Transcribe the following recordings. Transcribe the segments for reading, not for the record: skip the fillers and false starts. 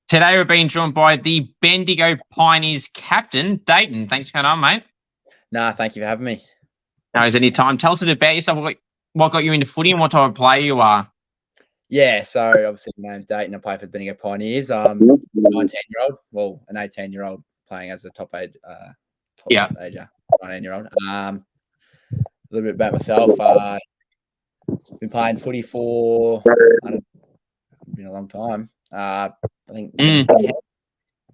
Today we're being joined by the Bendigo Pioneers captain, Dayten. Thanks for coming on, mate. Nah, thank you for having me. No, is any time. Tell us a bit about yourself. What got you into footy and what type of player you are? Yeah, so obviously my name's Dayten. I play for the Bendigo Pioneers. I'm a 19-year-old, well, an 18-year-old playing as a top ager, 19-year-old. A little bit about myself. Been playing footy for been a long time. I think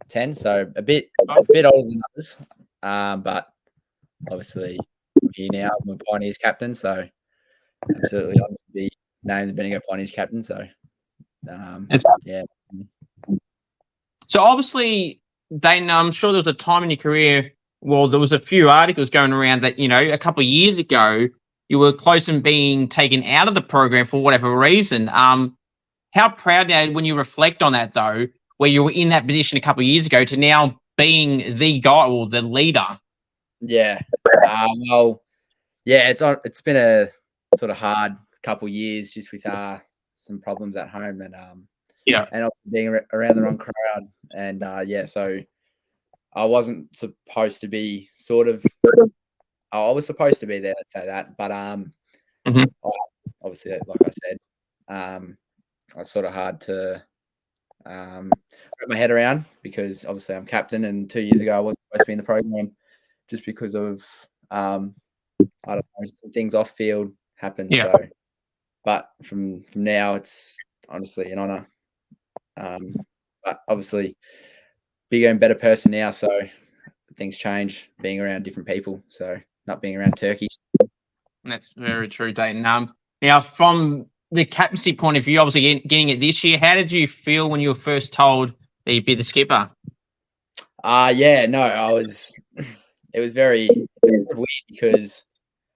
10, so a bit older than others. But obviously I'm here now. I'm a Pioneers captain, so absolutely honoured to be named the Bendigo Pioneers captain. So yeah. So obviously, Dayten, I'm sure there was a time in your career. Well, there was a few articles going around that a couple of years ago you were close in being taken out of the program for whatever reason. How proud now, when you reflect on that, though, where you were in that position a couple of years ago to now being the guy or the leader? Yeah. Well, yeah, it's been a sort of hard couple of years just with some problems at home and also being around the wrong crowd and so I wasn't supposed to be I was supposed to be there, let's say that, but obviously, like I said, it's sort of hard to wrap my head around because obviously I'm captain, and 2 years ago I wasn't supposed to be in the program just because of I don't know, some things off field happened. Yeah. So, but from now, it's honestly an honour. But obviously, bigger and better person now, so things change being around different people. So not being around turkeys. That's very true, Dayten. Now, from the captaincy point of view, obviously getting it this year, how did you feel when you were first told that you'd be the skipper? Yeah, no, it was very weird because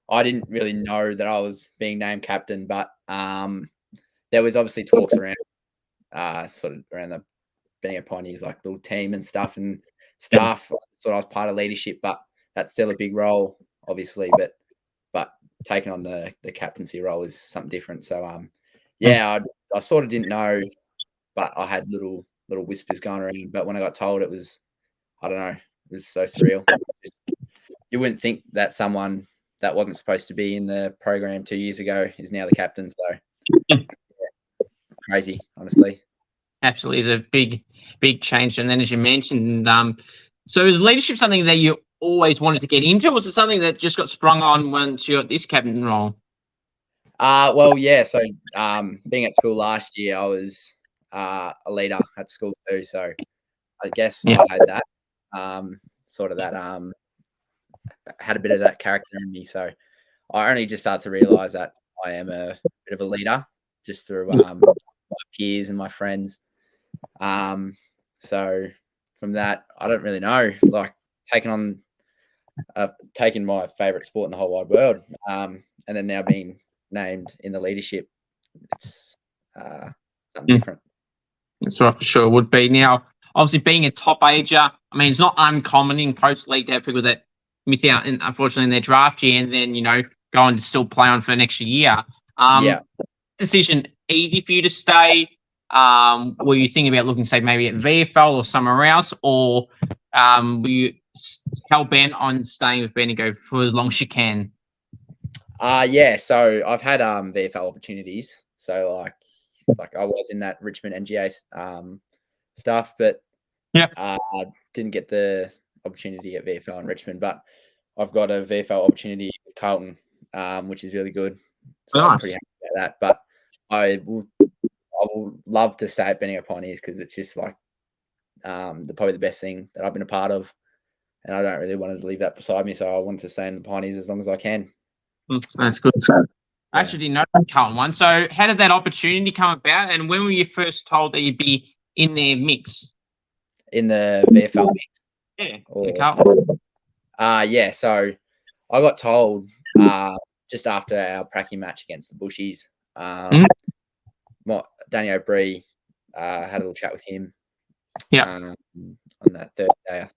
I didn't really know that I was being named captain, but there was obviously talks around sort of around the Bendigo Pioneers, like little team and stuff and staff. Sort of I was part of leadership, but that's still a big role, obviously. But taking on the captaincy role is something different. So I sort of didn't know, but I had little whispers going around. But when I got told, it was, I don't know, it was so surreal. You wouldn't think that someone that wasn't supposed to be in the program 2 years ago is now the captain. So crazy, honestly. Absolutely, is a big change. And then, as you mentioned, so is leadership something that you always wanted to get into, or was it something that just got sprung on once you got this captain role? Well, yeah. So being at school last year, I was a leader at school too. So I guess I had that sort of that had a bit of that character in me. So I only just started to realise that I am a bit of a leader just through my peers and my friends. So from that, I don't really know, like taking my favourite sport in the whole wide world, and then now being named in the leadership, it's something different. That's right, for sure it would be. Now, obviously, being a top ager, I mean, it's not uncommon in coast league to have people that miss out, unfortunately, in their draft year and then, go on to still play on for an extra year. Decision easy for you to stay? Were you thinking about looking, say, maybe at VFL or somewhere else, or were you hell bent on staying with Bendigo for as long as you can? Yeah, so I've had VFL opportunities. So like I was in that Richmond NGA stuff, but didn't get the opportunity at VFL in Richmond. But I've got a VFL opportunity with Carlton, which is really good. So I'm pretty happy about that. But I will love to stay at Bendigo Pioneers because it's just like probably the best thing that I've been a part of, and I don't really want to leave that beside me. So I want to stay in the Pioneers as long as I can. That's good. I actually didn't know the Carlton one. So how did that opportunity come about, and when were you first told that you'd be in their mix? In the VFL mix? Yeah, in Carlton. Yeah, so I got told just after our pracky match against the Bushies. Danny O'Brien had a little chat with him on that Thursday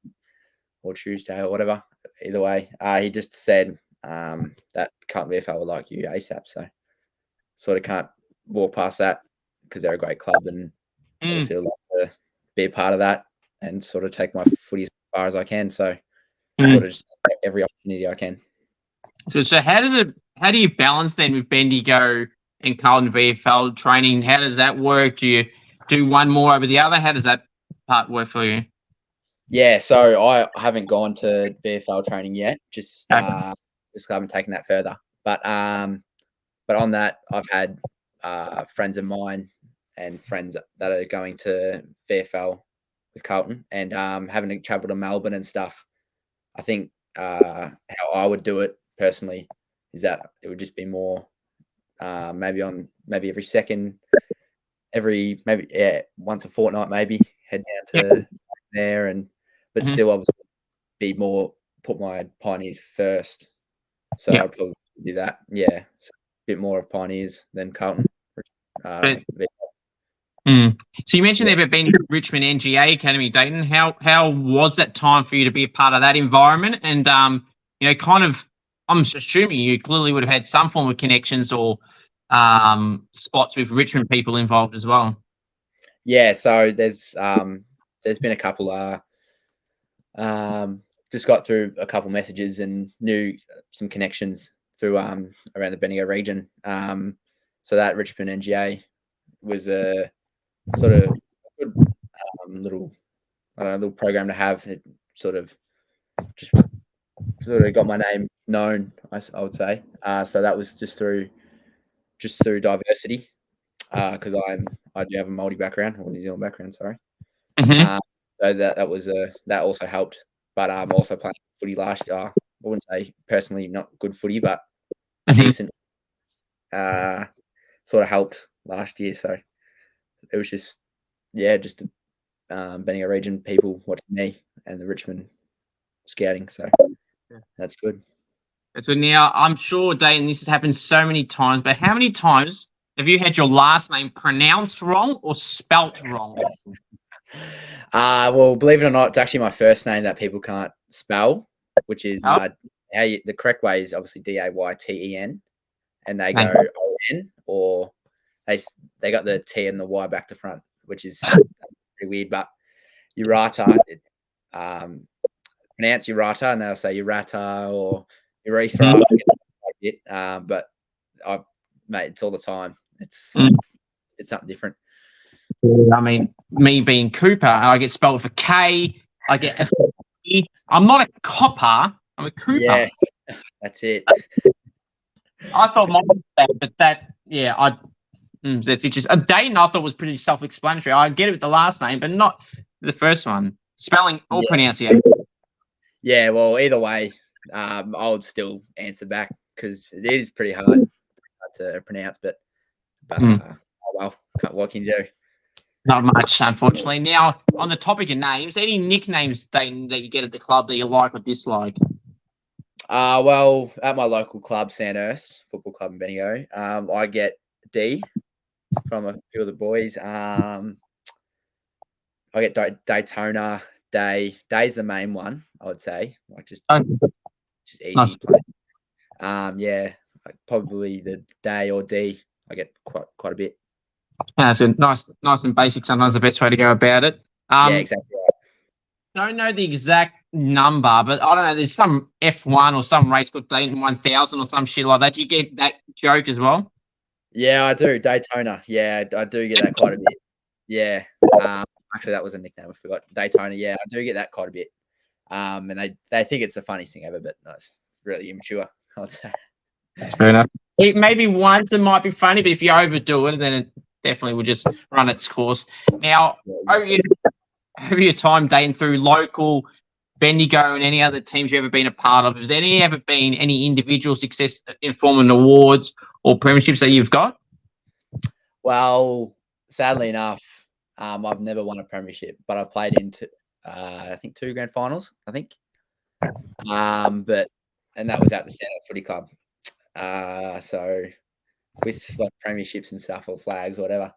or Tuesday or whatever. Either way, he just said that Carlton VFL would like you ASAP. So sort of can't walk past that because they're a great club and obviously I'd like to be a part of that and sort of take my footy as far as I can. So sort of just every opportunity I can. So how do you balance then with Bendigo and Carlton VFL training? How does that work? Do you do one more over the other? How does that part work for you? Yeah, so I haven't gone to VFL training yet. Just haven't taken that further. But on that, I've had friends of mine and friends that are going to VFL with Carlton and having to travel to Melbourne and stuff. I think how I would do it personally is that it would just be more maybe once a fortnight, maybe head down to there but still obviously be more put my Pioneers first. So I'd probably do that. Yeah, so a bit more of Pioneers than Carlton. So you mentioned there about being Richmond NGA Academy, Dayten. How was that time for you to be a part of that environment? And kind of, I'm assuming you clearly would have had some form of connections or spots with Richmond people involved as well. Yeah, so there's been a couple just got through a couple messages and knew some connections through around the Bendigo region. So that Richmond NGA was a sort of good little program to have. It sort of got my name known, I would say. So that was just through diversity, because I do have a Māori background or New Zealand background. Sorry. So that also helped. But I'm also playing footy last year. I wouldn't say personally not good footy, but decent. Sort of helped last year. So it was just the Bendigo region people watching me and the Richmond scouting. So that's good. So now I'm sure, Dayten, this has happened so many times, but how many times have you had your last name pronounced wrong or spelt wrong? Well, believe it or not, it's actually my first name that people can't spell, which is the correct way is obviously Dayten, and they go O-N, or they got the T and the Y back to front, which is pretty weird. But Uerata, it's pronounce Uerata, and they'll say Uerata or urethra. But mate, it's all the time. It's something different. I mean, me being Cooper, I get spelled with a K. I get a P. I'm not a copper. I'm a Cooper. Yeah, that's it. I thought mine was bad, but that's interesting. Dayten I thought was pretty self-explanatory. I get it with the last name, but not the first one. Spelling or pronunciation. Yeah, well, either way, I would still answer back because it is pretty hard to pronounce. But oh well, what can you do? Not much, unfortunately. Now, on the topic of names, any nicknames, Dayten, that you get at the club that you like or dislike? Well, at my local club, Sandhurst Football Club in Bendigo, I get D from a few of the boys. I get Daytona. Day's the main one, I would say. Like just easy. Nice. Yeah, like probably the Day or D. I get quite a bit. That's good. Nice and basic. Sometimes the best way to go about it. Yeah, exactly right. Don't know the exact number, but I don't know. There's some F1 or some race called Dayton 1000 or some shit like that. Do you get that joke as well? Yeah, I do. Daytona. Yeah, I do get that quite a bit. Yeah. Actually, that was a nickname. I forgot. Daytona. Yeah, I do get that quite a bit. And they think it's the funniest thing ever, but no, it's really immature, I'd say. Fair enough. Maybe once it might be funny, but if you overdo it, then it definitely will just run its course. Now, over your time, Dayten, through local Bendigo and any other teams you've ever been a part of, has there ever been any individual success in forming awards or premierships that you've got? Well, sadly enough, I've never won a premiership, but I've played in I think 2 grand finals, I think. And that was at the Sandhurst Footy Club. So with like premierships and stuff or flags or whatever,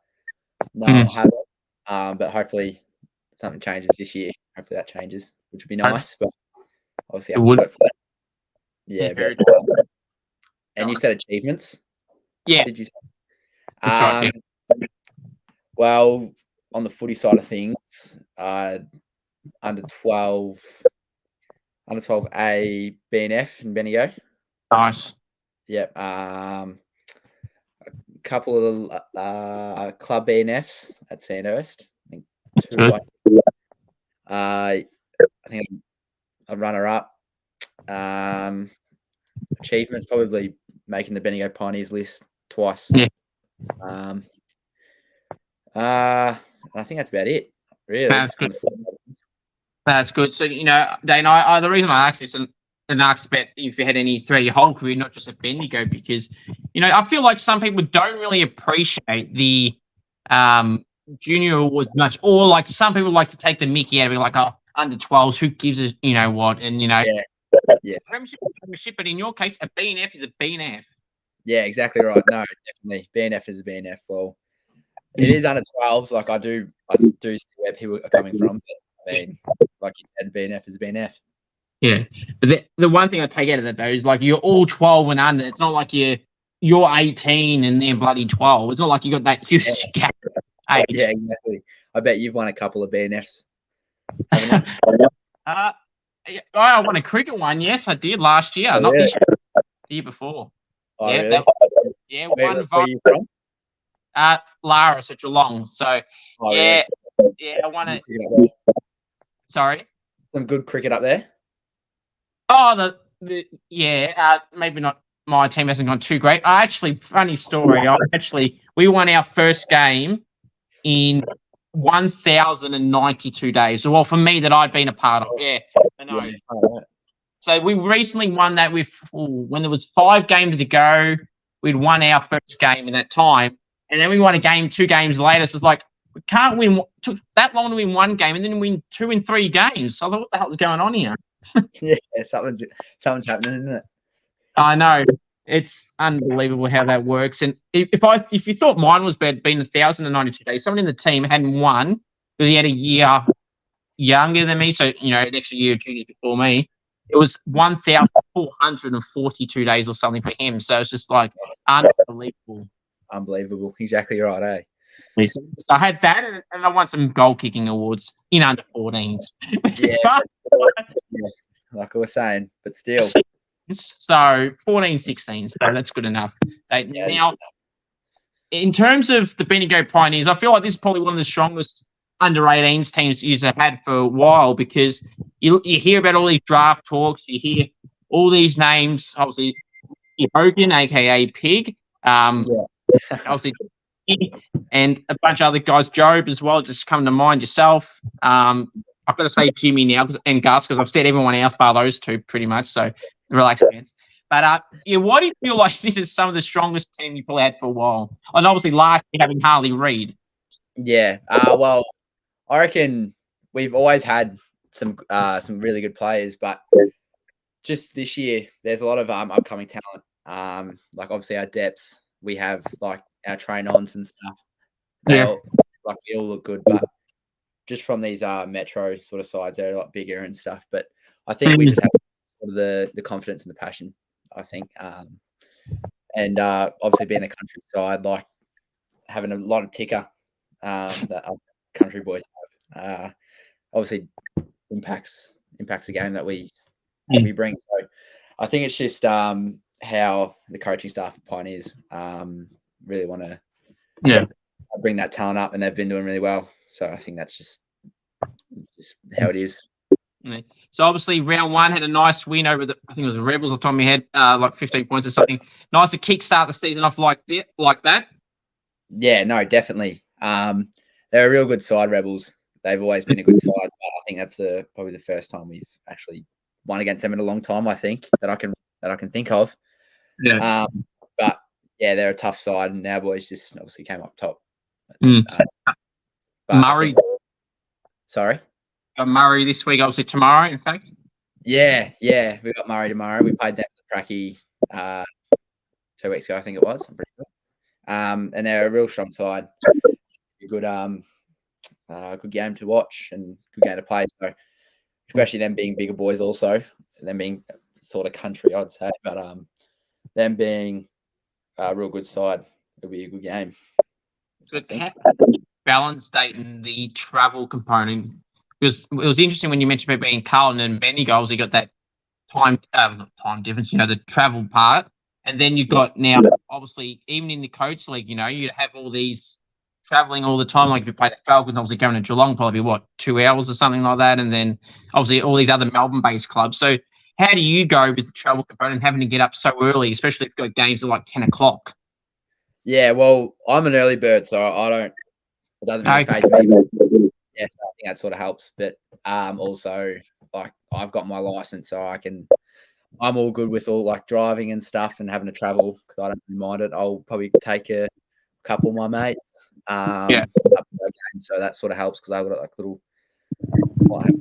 no, I haven't. But hopefully something changes this year. Hopefully that changes, which would be nice. But obviously I have to work for that. Yeah, but and you said achievements. Yeah. Did you say? That's right, yeah. Well, on the footy side of things, under 12A BNF in Bendigo. Nice. Yep. A couple of club BNFs at Sandhurst. I think two. Good. I think a runner-up. Achievements, probably making the Bendigo Pioneers list twice. Yeah. I think that's about it, really. That's good. That's good. So, Dane, the reason I asked this and asked about if you had any throughout your whole career, not just at Bendigo, because, I feel like some people don't really appreciate the junior awards much, or like some people like to take the mickey out of it, like, oh, under 12s, who gives a, what, and, Yeah. Premiership, but in your case, a BNF is a BNF. Yeah, exactly right. No, definitely. BNF is a BNF. Well, it is under 12s. Like, I do see where people are coming from. But, I mean, like you said, BNF is a BNF. Yeah. But the one thing I take out of that, though, is like you're all 12 and under. It's not like you're 18 and they're bloody 12. It's not like you got that huge gap age. Yeah, exactly. I bet you've won a couple of BNFs, haven't you? I won a cricket one. Yes, I did last year. Not this year. The year before. Oh, yeah, really? Where are you from? Lara, so Geelong. So, Really? Yeah, I won it. Sorry? Some good cricket up there? Oh, maybe not. My team hasn't gone too great. Funny story. We won our first game in 1,092 days. Well, for me, that I'd been a part of. Yeah, I know. Yeah. Right. So we recently won that when there was 5 games to go. We'd won our first game in that time, and then we won a game 2 games later. So it's like we can't win. Took that long to win one game, and then win 2 and 3 games. So I thought, what the hell is going on here? Yeah, something's happening, isn't it? I know. It's unbelievable how that works. And if you thought mine was bad, being 1,092 days, someone in the team hadn't won because he had a year younger than me, so an extra year of juniors before me. It was 1,442 days or something for him. So it's just like unbelievable. Unbelievable. Exactly right, eh? So I had that, and I won some goal kicking awards in under 14s. Yeah, like I was saying, but still. So 14, 16. So that's good enough. Now, in terms of the Bendigo Pioneers, I feel like this is probably one of the strongest under 18s teams you've had for a while, because you hear about all these draft talks, you hear all these names, obviously Hogan, aka Pig, obviously, and a bunch of other guys, Job as well, just coming to mind, yourself. I've got to say Jimmy now and Gus, because I've said everyone else bar those two pretty much, so relax, fans. But why do you feel like this is some of the strongest team you've probably had for a while? And obviously last year having Harley Reid. Yeah. Well, I reckon we've always had some really good players, but just this year there's a lot of upcoming talent. Like obviously our depth, we have like our train-ons and stuff. We all look good, but just from these metro sort of sides, they're a lot bigger and stuff. But I think we just have the confidence and the passion, I think. And obviously being a country side, like having a lot of ticker that other country boys have, obviously impacts the game that we bring. So I think it's just how the coaching staff at Pioneers really want to bring that talent up, and they've been doing really well. So I think that's just how it is. So obviously round 1 had a nice win over I think it was the Rebels off the top of my head, like 15 points or something. Nice to kickstart the season off like that. Yeah, no, definitely. They're a real good side, Rebels. They've always been a good side, but I think that's probably the first time we've actually won against them in a long time, I think, that I can think of. Yeah. But yeah, they're a tough side, and our boys just obviously came up top. Murray. Sorry? Murray this week, obviously tomorrow, in fact. Yeah. We got Murray tomorrow. We played them with Pracky 2 weeks ago, I think it was. I'm pretty sure. And they're a real strong side. A good game to watch and good game to play. So especially them being bigger boys also, them being sort of country, I'd say. But them being a real good side, it'll be a good game. Good. balance, Dayten, the travel component? Because it was interesting when you mentioned about being Carlton and Bendigo, you got that not time difference, the travel part. And then you've got now, obviously, even in the coach league, you have all these traveling all the time. Like if you play the Falcons, obviously going to Geelong, probably 2 hours or something like that. And then obviously all these other Melbourne-based clubs. So how do you go with the travel component, having to get up so early, especially if you've got games at like 10 o'clock? Yeah, well, I'm an early bird, so it doesn't really phase me. Yeah, so I think that sort of helps. But also, like, I've got my license, so I'm all good with all like driving and stuff and having to travel because I don't really mind it. I'll probably take a couple of my mates up to the game, so that sort of helps because I've got like little partner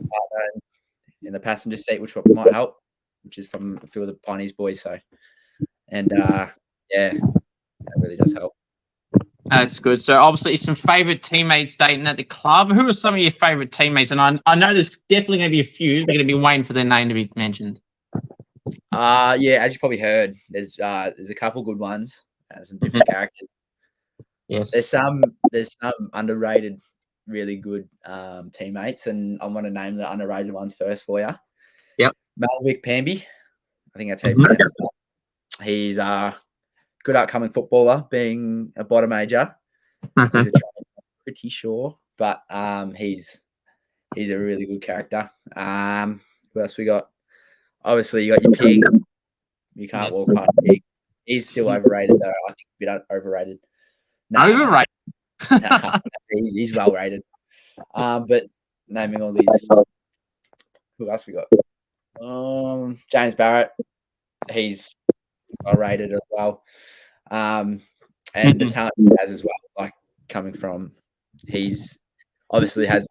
in the passenger seat, which might help, which is from a few of the Pioneers boys. So, and yeah, that really does help. That's good. So obviously some favourite teammates, Dayten, at the club. Who are some of your favourite teammates? And I know there's definitely going to be a few. They're going to be waiting for their name to be mentioned. Yeah, as you probably heard, there's a couple good ones, some different characters. Yes. There's some underrated, really good teammates, and I want to name the underrated ones first for you. Yep. Malvic Pamby, I think that's how you pronounce it. He's a good upcoming footballer, being a bottom major. Okay. He's a trainer, I'm pretty sure, but he's a really good character. Who else we got? Obviously, you got your pig. You can't walk past pig. He's still overrated, though. I think a bit overrated. Overrated. He's well rated. But naming all these, who else we got? James Barrett. He's well rated as well. And the talent he has as well, like coming from, he's obviously has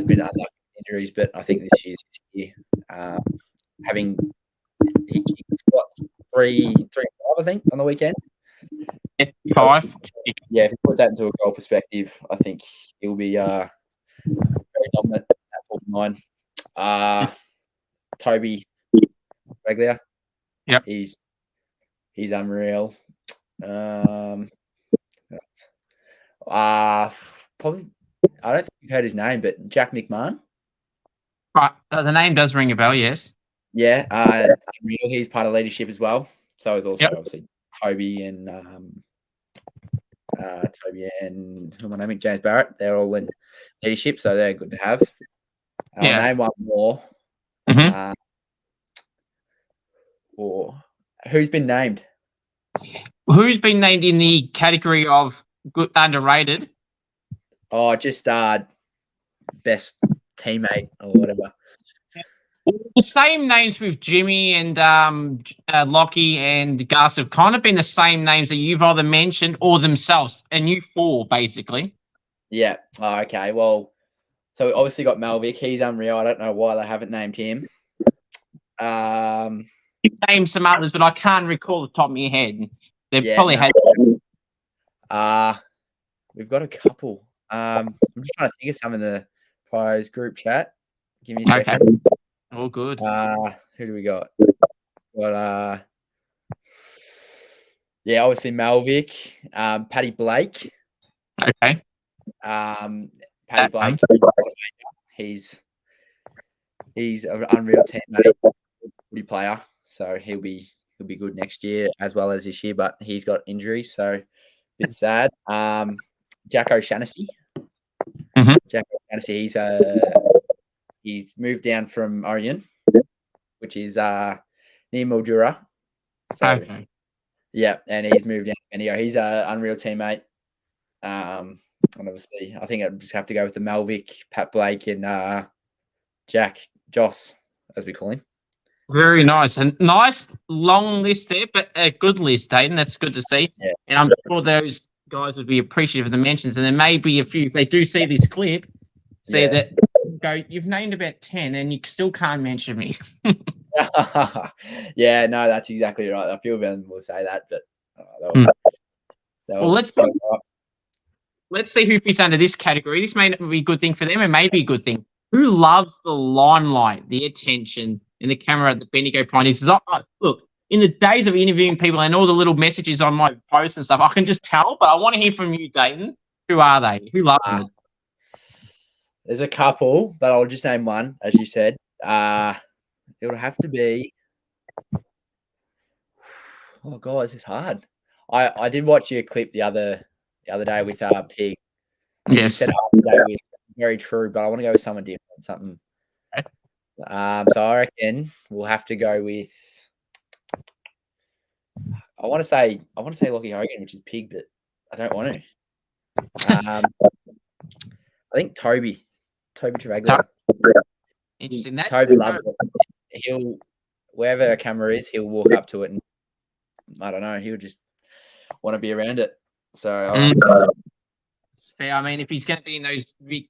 been unlucky injuries, but I think this year's his year. Having he got 3-5, I think, on the weekend. 5. Yeah, if you put that into a goal perspective, I think he'll be very dominant at 49. Toby Reglia. Yep. He's unreal. Probably I don't think you've heard his name, but Jack McMahon. Right. The name does ring a bell, yes. Yeah, unreal. He's part of leadership as well. So is also obviously Toby and who am I naming? James Barrett. They're all in leadership, so they're good to have. I'll name one more. Or who's been named? Who's been named in the category of good underrated? Oh, just best teammate or whatever. The same names with Jimmy and Lockie and Gus have kind of been the same names that you've either mentioned or themselves, and you 4 basically. Yeah. Oh, okay. Well, so we obviously got Malvic. He's unreal. I don't know why they haven't named him. You've named some others, but I can't recall the top of my head. They've probably had. We've got a couple. I'm just trying to think of some in the prize group chat. Give me a second. All good. Who do we got? Got obviously Malvic, Paddy Blake. Okay. Paddy Blake. He's an unreal teammate, good player. So he'll be good next year as well as this year, but he's got injuries, so a bit sad. Jack O'Shaughnessy. Jack O'Shaughnessy, he's moved down from Orion, which is near Mildura. So yeah, and he's moved down. And he's an unreal teammate. And obviously, I think I'd just have to go with the Malvic, Pat Blake, and Joss, as we call him. Very nice. And nice long list there, but a good list, Dayten. That's good to see. Yeah. And I'm sure those guys would be appreciative of the mentions. And there may be a few, if they do see this clip, that you've named about 10 and you still can't mention me. Yeah, no, that's exactly right. A few of them will say that, but let's see who fits under this category. This may not be a good thing for them. It may be a good thing. Who loves the limelight, the attention, and the camera at the Bendigo Pioneers? Look, in the days of interviewing people and all the little messages on my posts and stuff, I can just tell, but I want to hear from you, Dayten. Who are they? Who loves it? There's a couple, but I'll just name one, as you said. It would have to be. Oh God, this is hard. I did watch your clip the other day with Pig. And you Yes. said today with very true, but I want to go with someone different, something. Okay. So I reckon we'll have to go with. I want to say Lockie Hogan, which is Pig, but I don't want to. I think Toby Travaglia. Interesting. That's Toby loves it. He'll wherever a camera is, he'll walk up to it, and I don't know, he'll just want to be around it. So it's fair. I mean, if he's going to be in those big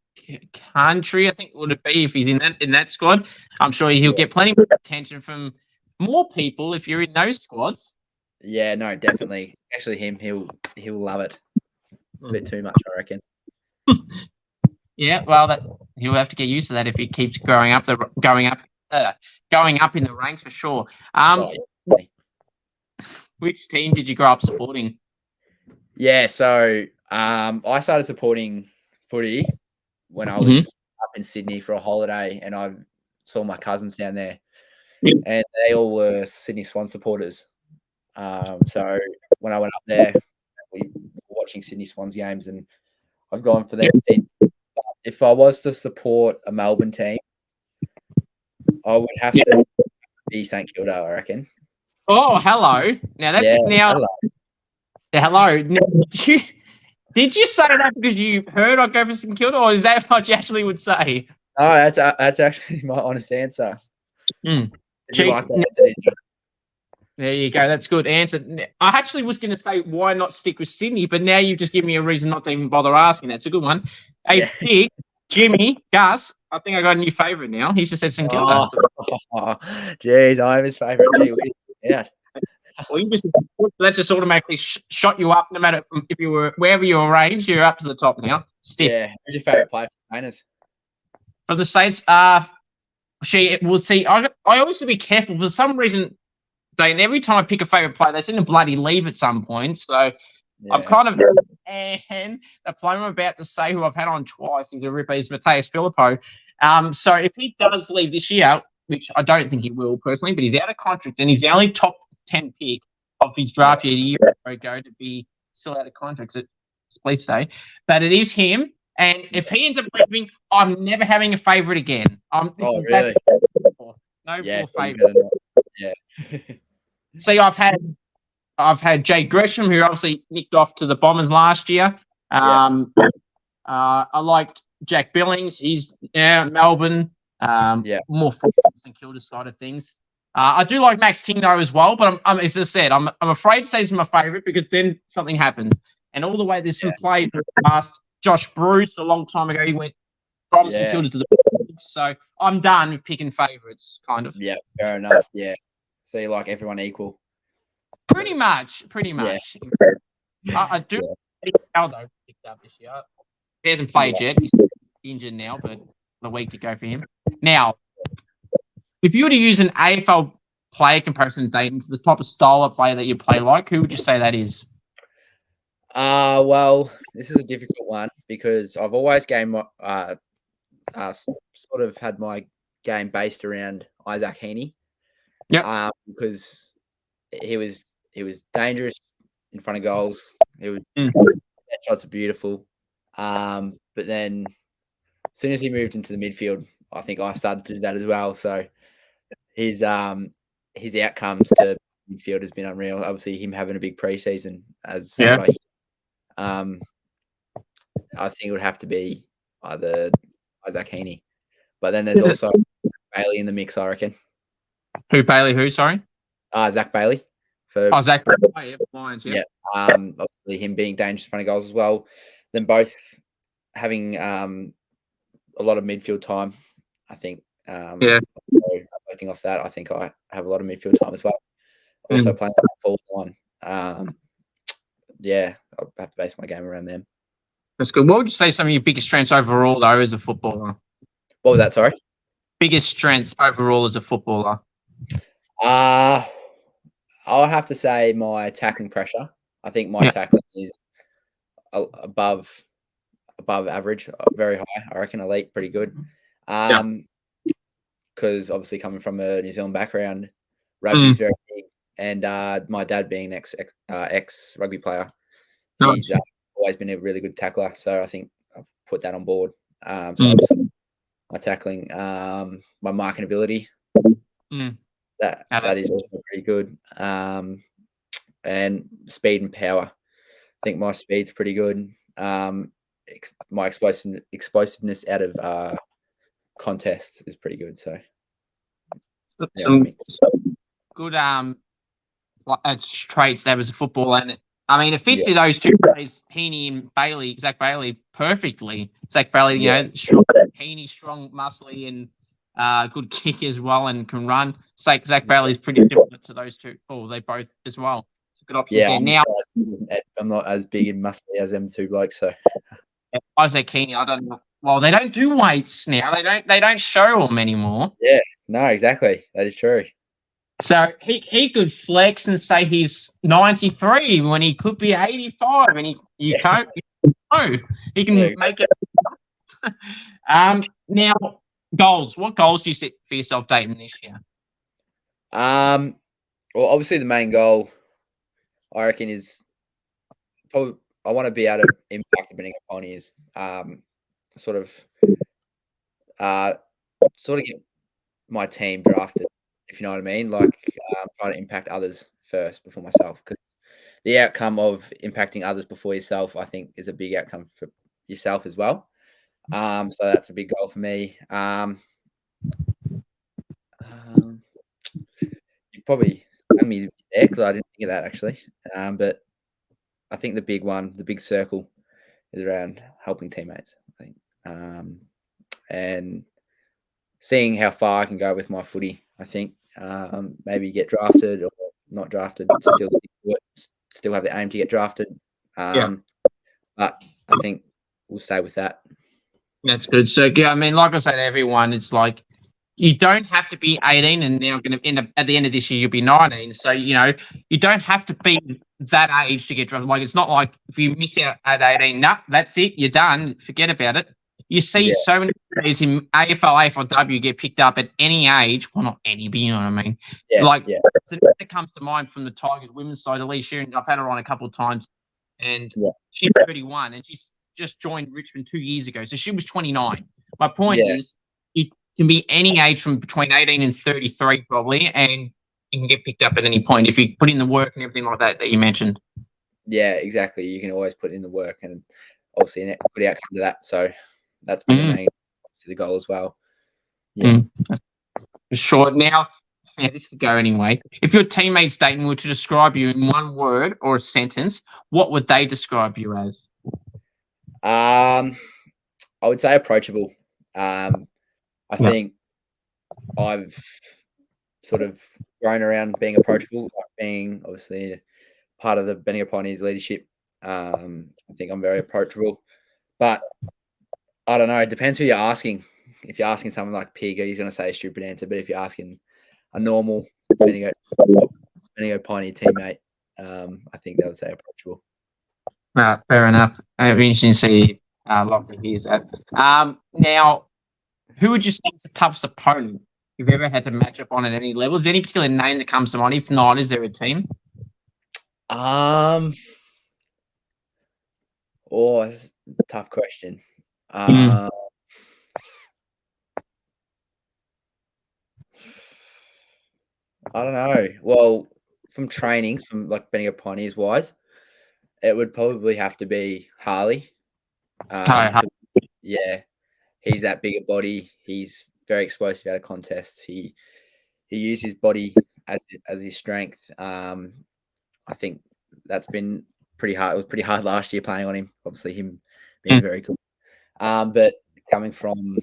country, I think would it be if he's in that squad? I'm sure he'll get plenty of attention from more people if you're in those squads. Yeah, no, definitely. Actually, he'll love it. It's a bit too much, I reckon. Yeah, well, he'll have to get used to that if he keeps going up in the ranks for sure. Which team did you grow up supporting? Yeah, so I started supporting footy when I was up in Sydney for a holiday, and I saw my cousins down there, and they all were Sydney Swan supporters. So when I went up there, we were watching Sydney Swans games, and I've gone for them since. But if I was to support a Melbourne team, I would have to be St Kilda, I reckon. Oh, hello. Now that's Hello. Hello. Now, did you say that because you heard I'd go for St Kilda, or is that what you actually would say? Oh, that's actually my honest answer. Did you like that answer? There you go. That's a good answer. I actually was going to say why not stick with Sydney, but now you've just given me a reason not to even bother asking. That's a good one. Hey, Pig, Jimmy, Gus, I think I got a new favourite now. He's just said St Kilda. Jeez, I'm his favourite. Gee, yeah. Well, that's just automatically shot you up. No matter if you were wherever you were arranged, you're up to the top now. Stiff. Yeah. Who's your favourite player for Painters? From the States, we'll see. I always have to be careful for some reason. Every time I pick a favourite player, they seem to bloody leave at some point. So I'm kind of, and the player I'm about to say, who I've had on twice, is a ripper, is Mateus Filippo. So if he does leave this year, which I don't think he will personally, but he's out of contract and he's the only top 10 pick of his draft year a year ago to be still out of contract. So please say, but it is him. And if he ends up leaving, I'm never having a favourite again. Really? That's no more favourite. Yeah. See, I've had Jay Gresham, who obviously nicked off to the Bombers last year. I liked Jack Billings. He's Melbourne. More from St Kilda side of things. I do like Max King though as well, but I'm as I said, I'm afraid to say he's my favourite because then something happens. And all the way there's some players past. Josh Bruce a long time ago, he went from St Kilda to the Bombers. So I'm done with picking favourites, kind of. Yeah, fair enough. Yeah. So you like everyone equal? Pretty much. Yeah. I do. Aldo picked up this year. He hasn't played yet. He's injured now, but a week to go for him. Now, if you were to use an AFL player comparison Dayten to the type of style of player that you play like, who would you say that is? Well, this is a difficult one because I've always sort of had my game based around Isaac Heaney. Yeah. Because he was dangerous in front of goals. Shots are beautiful. But then as soon as he moved into the midfield, I think I started to do that as well. So his outcomes to midfield has been unreal. Obviously, him having a big preseason I think it would have to be either Isaac Heaney, but then there's also Bailey in the mix, I reckon. Who Bailey? Who? Sorry. Zach Bailey. Zach Bailey. Lions, yeah. Obviously him being dangerous in front of goals as well. Then both having a lot of midfield time. I think. Reflecting off that, I think I have a lot of midfield time as well. Also playing forward line. I'll have to base my game around them. That's good. What would you say some of your biggest strengths overall, though, as a footballer? What was that? Sorry. Biggest strengths overall as a footballer. I'll have to say my tackling pressure. I think my tackling is above above average, very high. I reckon elite, pretty good. Because obviously coming from a New Zealand background, rugby is very big, and my dad being an ex rugby player, he's always been a really good tackler. So I think I've put that on board. So obviously my tackling, my marking ability, that is also pretty good. And speed and power. I think my speed's pretty good. My explosiveness out of contests is pretty good. So some good traits there as a footballer, and I mean it fits those two players, Heaney and Bailey, Zach Bailey, perfectly. Zach Bailey, you know, Heaney, strong, muscly, and good kick as well, and can run. Zach Bailey is pretty similar to those two. Oh, they both as well. It's a good option there. Now I'm not as big and muscly as them two blokes, so Isaac Heaney, I don't know. Well, they don't do weights now. They don't show them anymore. Yeah, no, exactly. That is true. So he could flex and say he's 93 when he could be 85, and you can't. No, he can make it. Now goals. What goals do you set for yourself, Dayten, this year? Well, obviously the main goal, I reckon, is probably I want to be able to impact the Bendigo Pioneers. Sort of get my team drafted, if you know what I mean. Like trying to impact others first before myself, because the outcome of impacting others before yourself, I think, is a big outcome for yourself as well. So that's a big goal for me. You've probably done me there because I didn't think of that actually. But I think the big one, the big circle, is around helping teammates, I think, and seeing how far I can go with my footy. I think maybe get drafted or not drafted, still have the aim to get drafted. But I think we'll stay with that. That's good. So yeah, I mean, like I say to everyone, it's like you don't have to be 18 and now going to end up at the end of this year you'll be 19. So you know you don't have to be that age to get drafted. Like it's not like if you miss out at 18, that's it, you're done. Forget about it. You see so many players in AFL, AFLW get picked up at any age. Well, not any, but you know what I mean. So that comes to mind from the Tigers women's side. Elise Shearing, I've had her on a couple of times, and she's 31, and she's just joined Richmond 2 years ago. So she was 29. My point is, you can be any age from between 18 and 33 probably, and you can get picked up at any point if you put in the work and everything like that you mentioned. Yeah, exactly. You can always put in the work, and obviously a good outcome to that. So that's been the main, obviously, the goal as well. Yeah. Sure. Now, this is go anyway. If your teammates, Dayten, were to describe you in one word or a sentence, what would they describe you as? I would say approachable. I think I've sort of grown around being approachable, like being obviously part of the Bendigo Pioneers leadership. I think I'm very approachable, but I don't know. It depends who you're asking. If you're asking someone like Pig, he's going to say a stupid answer. But if you're asking a normal Bendigo Pioneer teammate, I think they would say approachable. Fair enough. It'd be interesting to see Lockie hears that. Now, who would you say is the toughest opponent you've ever had to match up on at any level? Is there any particular name that comes to mind? If not, is there a team? Oh, that's a tough question. I don't know. Well, from trainings, from like Bendigo Pioneers wise, it would probably have to be Harley. Yeah, he's that bigger body. He's very explosive out of contests. He used his body as his strength. I think that's been pretty hard. It was pretty hard last year playing on him. Obviously, him being very good. But coming from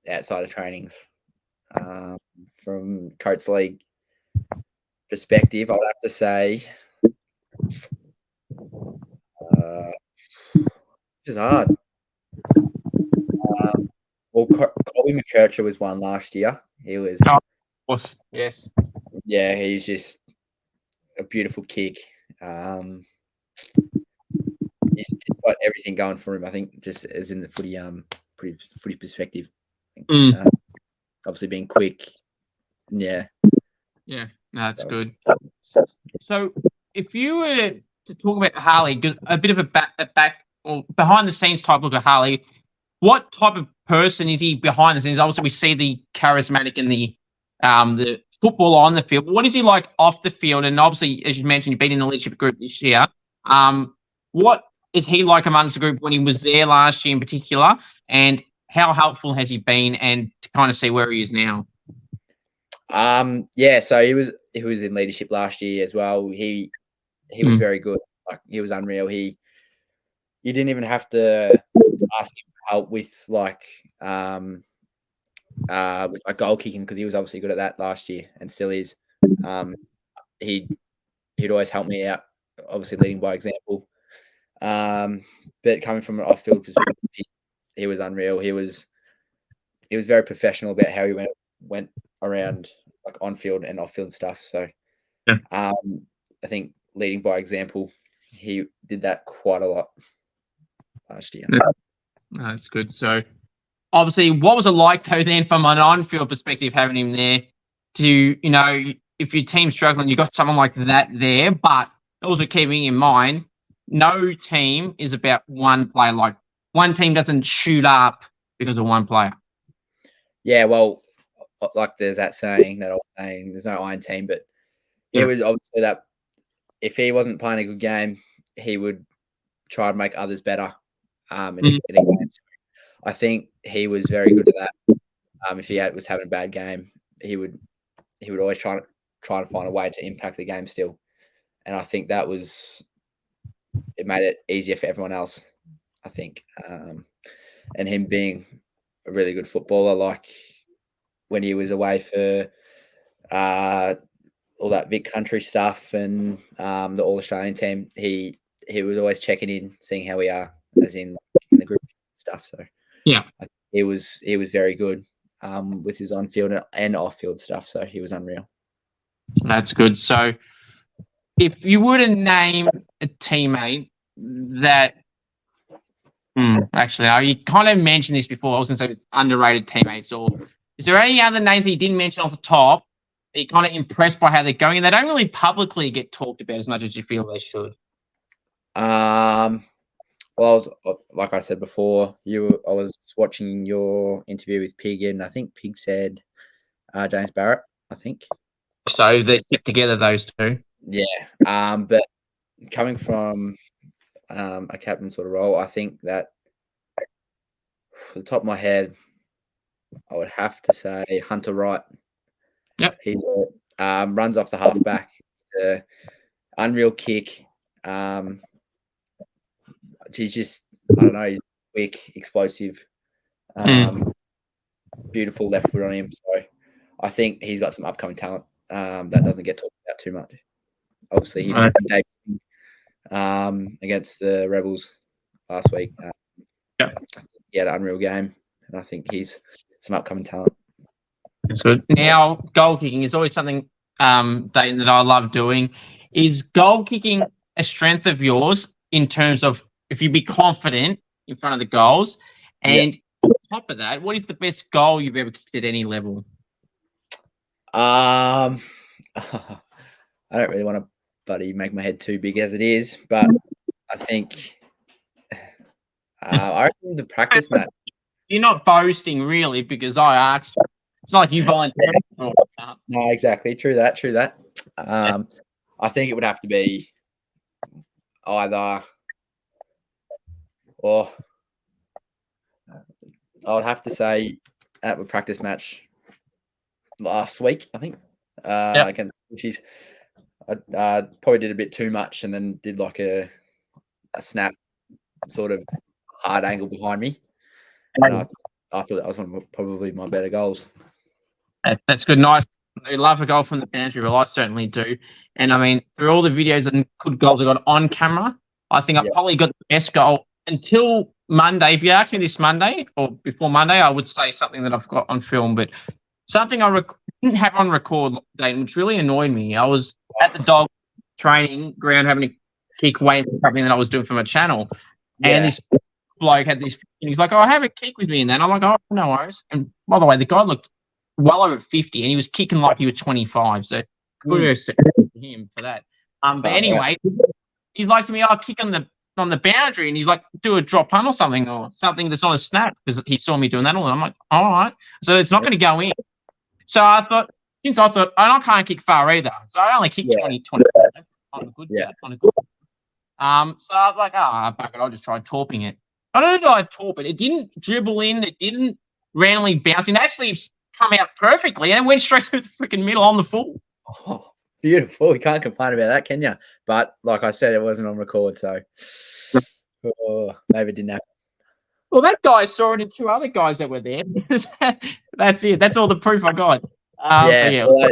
outside of trainings, from Coates League perspective, I would have to say this is hard. Well, Colby McKercher was one last year. He was, yes. Yeah, he's just a beautiful kick. His got everything going for him. I think just as in the footy perspective. Obviously being quick. Yeah. Yeah, no, that's good. So if you were to talk about Harley, a bit of a back or behind the scenes type look at Harley, what type of person is he behind the scenes? Obviously, we see the charismatic and the football on the field. But what is he like off the field? And obviously, as you mentioned, you've been in the leadership group this year. What is he like amongst the group when he was there last year in particular? And how helpful has he been? And to kind of see where he is now. Yeah, so he was in leadership last year as well. He was very good. Like, he was unreal. You didn't even have to ask him for help with like goal kicking, because he was obviously good at that last year and still is. He'd always help me out, obviously leading by example. But coming from an off-field perspective, he was unreal. He was very professional about how he went around like on-field and off-field stuff. So I think leading by example, he did that quite a lot last year. That's good. So obviously, what was it like though then from an on-field perspective having him there to, you know, if your team's struggling, you got someone like that there, but also keeping in mind, no team is about one player. Like, one team doesn't shoot up because of one player. Yeah, well, like there's that saying, that old saying, there's no iron team, but it was obviously that if he wasn't playing a good game, he would try to make others better in a game. I think he was very good at that. If he was having a bad game, he would always try to find a way to impact the game still. And I think it made it easier for everyone else, I think. And him being a really good footballer, like when he was away for all that Vic Country stuff and the All Australian team, he was always checking in, seeing how we are, as in the group stuff. So yeah, he was very good with his on-field and off-field stuff. So he was unreal. That's good. So if you were to name a teammate that, actually, you kind of mentioned this before. I was going to say underrated teammates, or is there any other names that you didn't mention off the top that you're kind of impressed by how they're going, and they don't really publicly get talked about as much as you feel they should? Well, like I said before, I was watching your interview with Pig, and I think Pig said James Barrett, I think. So they stick together, those two. Yeah. But coming from a captain sort of role, I think that off the top of my head, I would have to say Hunter Wright. Yep. He runs off the halfback. Unreal kick. He's just, I don't know, he's quick, explosive, beautiful left foot on him. So I think he's got some upcoming talent that doesn't get talked about too much. Obviously, he beat Dayten against the Rebels last week. He had an unreal game, and I think he's some upcoming talent. That's good. Now, goal kicking is always something, Dayten, that I love doing. Is goal kicking a strength of yours in terms of if you be confident in front of the goals? And on top of that, what is the best goal you've ever kicked at any level? I don't really want to make my head too big as it is, but I think I reckon the practice match. You're not boasting, really, because I asked you. It's not like you volunteered. No, exactly. True that. I think it would have to be either, or I would have to say at a practice match last week, I think. Against Chiefs, I probably did a bit too much and then did like a snap sort of hard angle behind me. And I thought that was one of probably my better goals. That's good. Nice. I love a goal from the pantry. Well, I certainly do. And I mean, through all the videos and good goals I got on camera, I think I've probably got the best goal until Monday. If you asked me this Monday or before Monday, I would say something that I've got on film, but something I didn't have on record, Dayten, which really annoyed me. I was at the dog training ground having a kick away from something that I was doing for my channel. And Yeah. this bloke had this, and he's like, "Oh, have a kick with me," and then I'm like, "Oh, no worries." And by the way, the guy looked well over 50, and he was kicking like he was 25. So kudos to him for that. But Oh, anyway, he's like to me, "I'll kick on the boundary," and he's like, "Do a drop punt or something that's not a snap," because he saw me doing that. All I'm like, "All right," so it's not going to go in. So I thought, and I can't kick far either, so I only kick Yeah. 20 on the good Yeah. on a good. So I was like, fuck it, I'll just try torping it. I don't know if I torp it. It didn't dribble in. It didn't randomly bounce in. It actually come out perfectly, and it went straight through the freaking middle on the full. Oh, beautiful. You can't complain about that, can you? But like I said, it wasn't on record, so maybe it didn't happen. Well, that guy saw it, and two other guys that were there. That's it. That's all the proof I got. Yeah, yeah, well,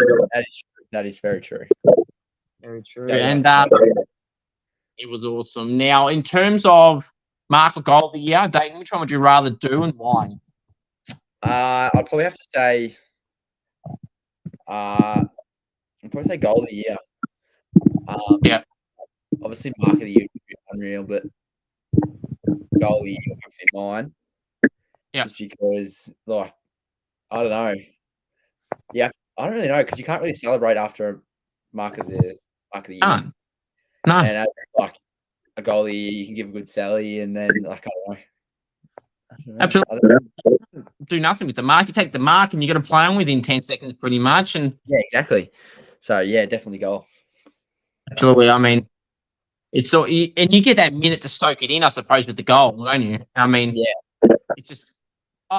that is very true. very true. Yeah, And that's it was awesome. Now, in terms of mark or goal of the year, Dayton, which one would you rather do and why? I'd probably have to say, I'd probably say goal of the year. Yeah. Obviously, mark of the year would be unreal, but goal of the year would be mine. Yeah. Just because, like, I don't know. Yeah, I don't really know because you can't really celebrate after a mark of the year. No. And that's like a goal of the year. You can give a good sally, and then like I don't know. Absolutely. Do nothing with the mark. You take the mark and you got to play on within 10 seconds pretty much. And yeah, exactly. So yeah, definitely goal. absolutely. I mean, it's so, and you get that minute to soak it in, I suppose, with the goal, don't you? I mean, Yeah, it's just,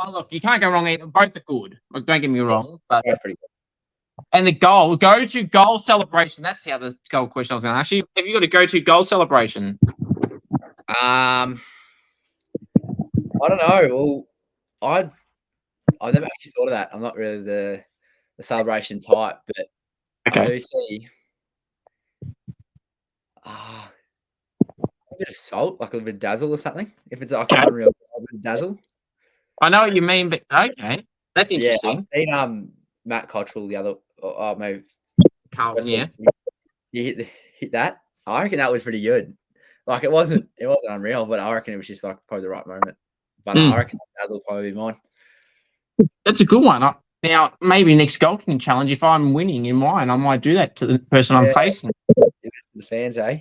look, you can't go wrong either. Both are good. Like, don't get me wrong. But yeah, pretty good. and the go-to goal celebration. That's the other goal question I was going to ask you. Have you got a go-to goal celebration? I don't know. Well, I've never actually thought of that. I'm not really the celebration type, but I do see a bit of salt, like a little bit of dazzle or something. If it's like an unreal a bit of dazzle. I know what you mean, but okay, that's Yeah, interesting. I've seen Matt Cottrell the other, maybe Carlton, yeah. he hit that. I reckon that was pretty good. Like it wasn't unreal, but I reckon it was just like probably the right moment. But I reckon that will probably be mine. That's a good one. Now, maybe next goal kicking challenge, if I'm winning in mine, I might do that to the person I'm facing. The fans, eh?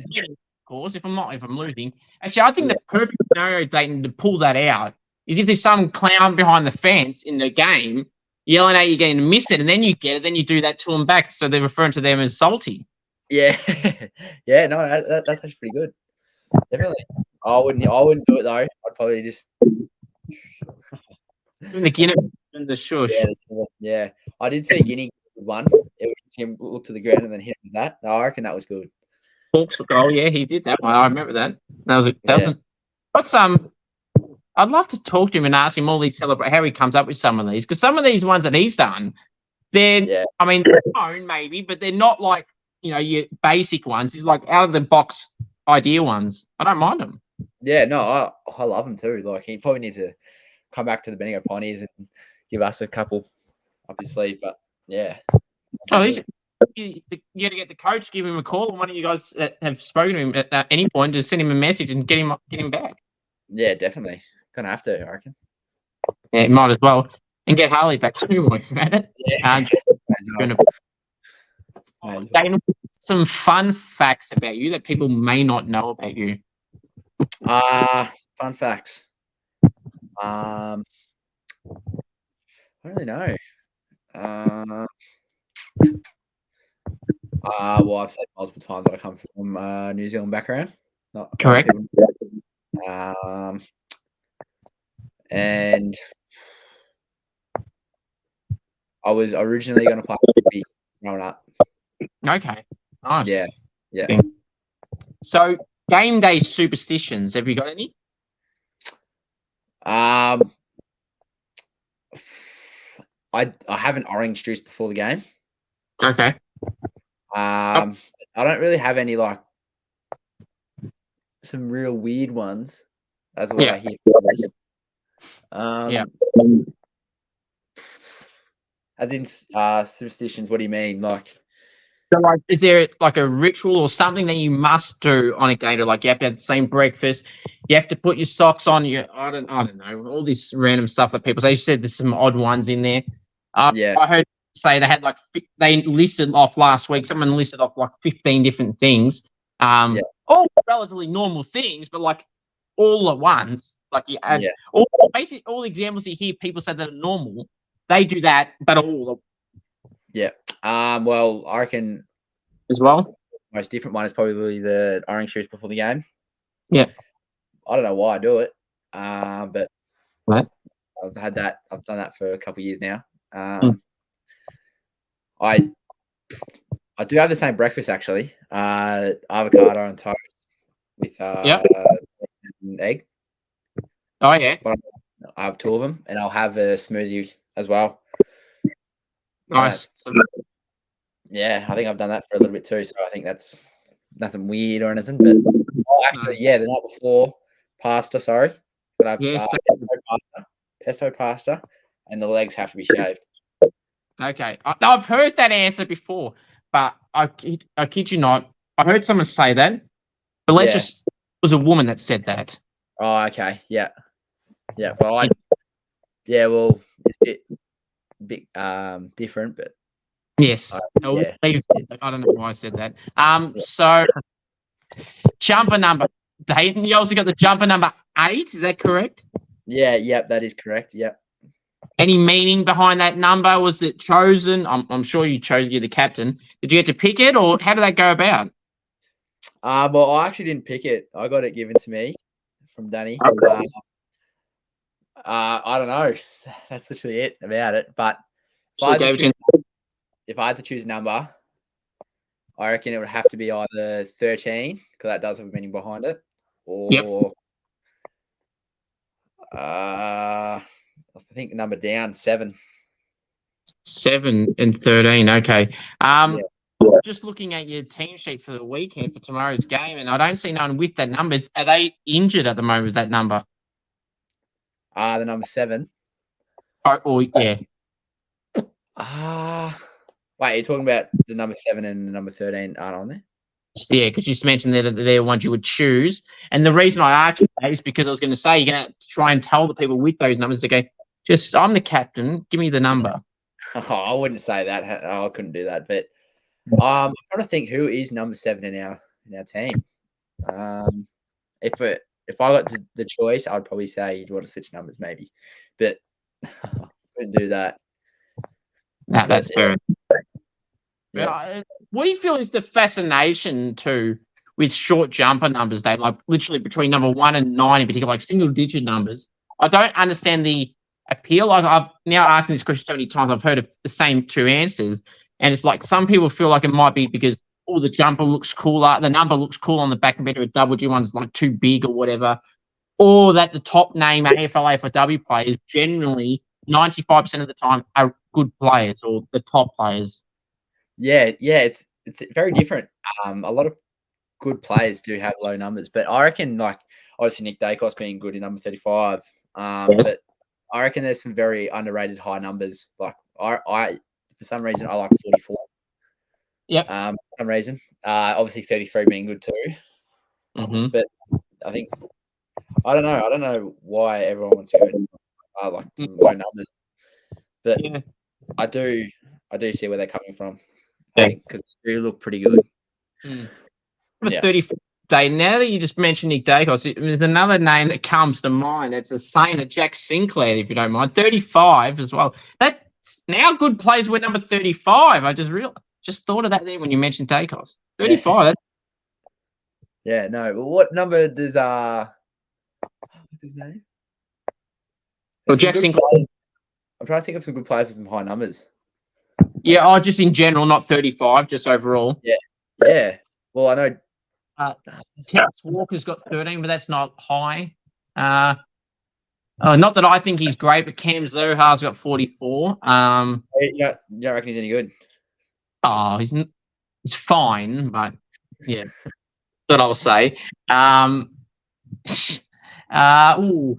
Yeah, of course. If I'm losing. Actually, I think the perfect scenario, Dayton, to pull that out is if there's some clown behind the fence in the game yelling at you, getting to miss it, and then you get it, then you do that to them back, so they're referring to them as salty. Yeah, yeah. No, that's actually pretty good. Definitely. I wouldn't do it though. I'd probably just In the Guinea and the shush. Yeah. I did see Guinea one. It was him look to the ground and then hit with that. I reckon that was good. Hawks goal, yeah, he did that one. I remember that. Yeah. What's I'd love to talk to him and ask him all these how he comes up with some of these, because some of these ones that he's done, I mean, they're own maybe, but they're not like your basic ones. He's like out of the box idea ones. I don't mind them. Yeah, no, I love him too. Like he probably needs to come back to the Bendigo Pioneers and give us a couple up his sleeve. But yeah. Oh, you got to get the coach, give him a call, and one of you guys that have spoken to him at any point, just send him a message and get him back. Yeah, definitely. Gonna have to, I reckon. Yeah, might as well. And get Harley back too while you're at it. Yeah. Dayten, some fun facts about you that people may not know about you. Fun facts. I don't really know. Well, I've said multiple times that I come from New Zealand background. Correct. And I was originally going to play rugby growing up. Okay. Nice. Yeah. Yeah. So, game day superstitions. Have you got any? I have an orange juice before the game. Okay. I don't really have any like some real weird ones. That's what I hear from others. As in superstitions, what do you mean? Like So, like, is there like a ritual or something that you must do on a gator? Like, you have to have the same breakfast. You have to put your socks on. I don't know, all this random stuff that people say. You said there's some odd ones in there. Yeah, I heard say they had like they listed off last week. Someone listed off like 15 different things. yeah, All relatively normal things, but like all at once. Like you add yeah. basically all the examples you hear people say that are normal. They do that, but all Yeah. Well, I reckon as well. most different one is probably the orange juice before the game. Yeah. I don't know why I do it, but Right. I've had that. I've done that for a couple of years now. Mm. I do have the same breakfast actually. Avocado and toast with Yep. an egg. Oh yeah. But I have two of them, and I'll have a smoothie as well. Nice. Yeah, I think I've done that for a little bit too. So I think that's nothing weird or anything. But actually, yeah, the night before, pasta. Sorry, but I've Yes. pesto pasta, and the legs have to be shaved. Okay. I've heard that answer before, but I kid you not. I heard someone say that, but let's Yeah. just. It was a woman that said that. Oh, okay. Yeah. Yeah. Well, well, it's a bit different, but Yes. yeah. I don't know why I said that. So jumper number Dayten. You also got the jumper number 8. Is that correct? Yeah. Yep. That is correct. Yep. Any meaning behind that number? Was it chosen? I'm sure you chose. You're the captain. Did you get to pick it, or how did that go about? Well, I actually didn't pick it. I got it given to me from Danny. I don't know. That's literally it about it. But if I had to choose a number, I reckon it would have to be either 13, because that does have a meaning behind it, or I think the number down 7. 7 and 13. Okay. Yeah. Just looking at your team sheet for the weekend for tomorrow's game, and I don't see no one with that numbers. Are they injured at the moment with that number? The number 7. Or yeah. Wait, you're talking about the number 7 and the number 13 aren't on there? Yeah, because you just mentioned that they're ones you would choose. And the reason I asked you that is because I was going to say you're going to try and tell the people with those numbers to go, just I'm the captain, give me the number. I wouldn't say that. I couldn't do that. But I'm trying to think who is number 7 in our team. If I got the choice, I'd probably say you'd want to switch numbers maybe, but I couldn't do that. No, that's fair. Yeah. What do you feel is the fascination with short jumper numbers? They like literally between number 1 and 9 in particular, like single digit numbers. I don't understand the appeal. Like I've now asking this question so many times, I've heard of the same 2 answers, and it's like some people feel like it might be because the jumper looks cooler, the number looks cool on the back compared to a double G one's like too big or whatever, or that the top name AFL AFLW players generally 95% of the time are good players or the top players. Yeah, it's very different. A lot of good players do have low numbers, but I reckon like obviously Nick Dacos being good in number 35. Yes. But I reckon there's some very underrated high numbers. Like I for some reason I like 44. Yep. For some reason. Obviously 33 being good too. Mm-hmm. But I think I don't know why everyone wants to go like some low numbers. But yeah. I do see where they're coming from. Yeah. I think because they do look pretty good. Number 34 day. Now that you just mentioned Nick Dacos, there's another name that comes to mind. It's a Saint of Jack Sinclair, if you don't mind. 35 as well. That's now good players with number 35. I just thought of that there when you mentioned Dacos. 35. Yeah, no. Well, what number does what's his name? Well, Jack Sinclair. I'm trying to think of some good players with some high numbers. Yeah, just in general, not 35, just overall. Yeah. Well, I know. Terrence Walker's got 13, but that's not high. Not that I think he's great, but Cam Zohar's got 44. You don't reckon he's any good? Oh, he's fine, but yeah, that's what I'll say.